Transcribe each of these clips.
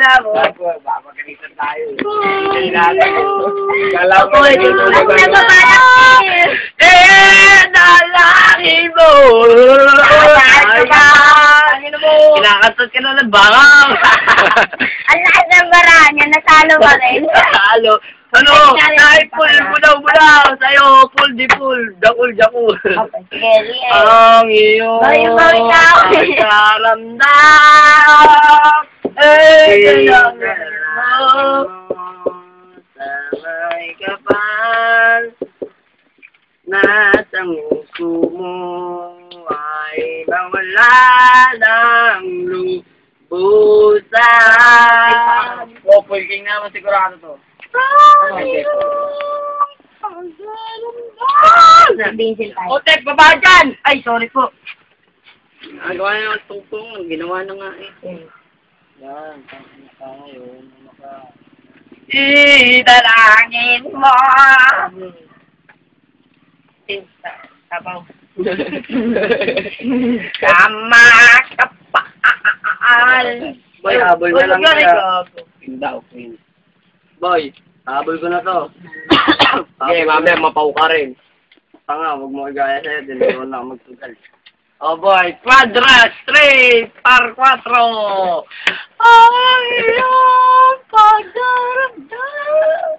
na mo. Babagalitan tayo. Hindi natin. Kala ko Oy, dalangin mo. Kinakatot ka na ng bangaw. Ang lakas ng baraan yan, nasalo ka rin. Halo. Ano? Kahit full, budaw. Sa'yo, full di full. Dakul. Scary eh. Ang iyong Bawi-bawi na ako. karamdam. Sabay kapal. Nasa nguso mo ay mawala ng lubusan. Full king naman sigurado to. Bensin tayo. Otek, baba dyan! Ay, sorry po. Nagawa na yung tungtong. Ginawa na nga eh. Yan. Yun. Italangin mo. Sabaw. Tama kapal. Boy, habol na lang kaya. Pindaw, Queen. Boy, habol ko na to. Okay, mamaya mapaw ka rin. Tanga, huwag mo igaya sa'yo. Dito na ako magtugal. Oh boy, quadras, 3, par 4. Ay, ang pagdaramdam.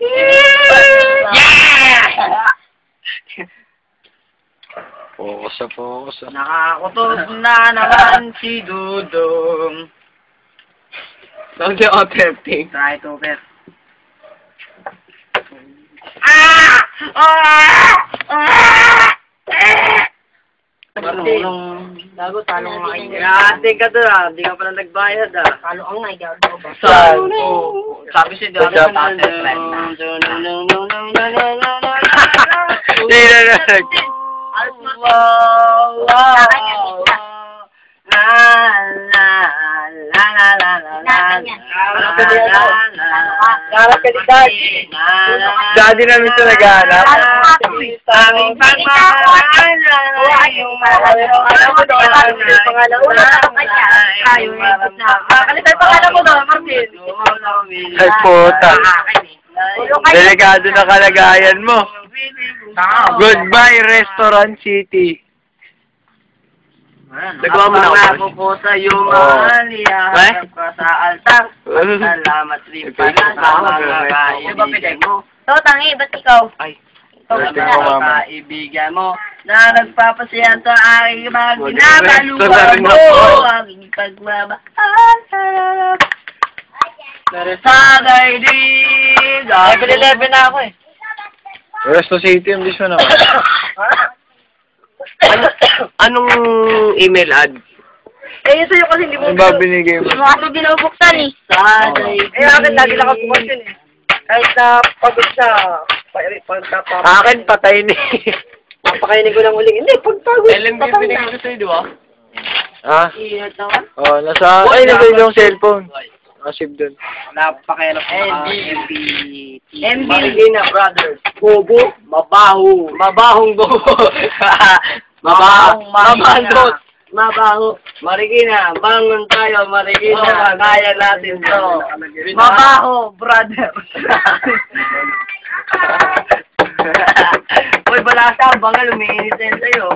Yeah! Focus. Nakakutob na naman si Dudong. Don't you attempting? Try to bet. Bago talong nga kayo. Ate ka doon ah. Hindi ka pala nagbayad ah. Talo ang nga, ikaw. Saan? Sabi siya doon. Harap ka di Dad. Daddy namin ito nag-aanap. Aming pagmamahal yung Alam mo doon, pangalan mo Kalitan pangalan mo doon, Martin. Ay, puta. Delikado na kalagayan mo. Goodbye, Restaurant City. Nagawa mo na ako po sa iyo, mahal. Ihaharap ka sa altar. Salamat rin pala sa mga kaibigan mo. So, tangi, ba't ikaw? Ay. Ikaw Birthday ba ko, na? mama. Kaibigan mo na nagpapasaya sa aking mga ginabaluan Restaurant mo. ako. Aking pagmamahal. Sa daigdig. Level 11 na ako eh. Resto City, hindi siya naman. Anong email ad? Eh, yun sa'yo kasi hindi mo. Ano ba binigay mo? Ano kasi binubuksan eh. Sa daigdig. Eh, akin lagi nakabukas yun eh. Kahit na pagod siya, Akin, patay ni. papakainin ko lang uling. Hindi, pagpagod. LMB binigay ko sa'yo, di ba? Ha? Ingat naman. Oh, nasa... Ay, nasa yung cellphone. Nakasave dun. Napakahirap. MB. Marikina Brothers. Bobo. Mabaho. Mabahong bobo. Mabandot. Mabaho. Marikina. Bangon tayo, Marikina. Kaya natin to. Mabaho, brother. Uy, balasa. Bangal, umiinit na yun sa'yo.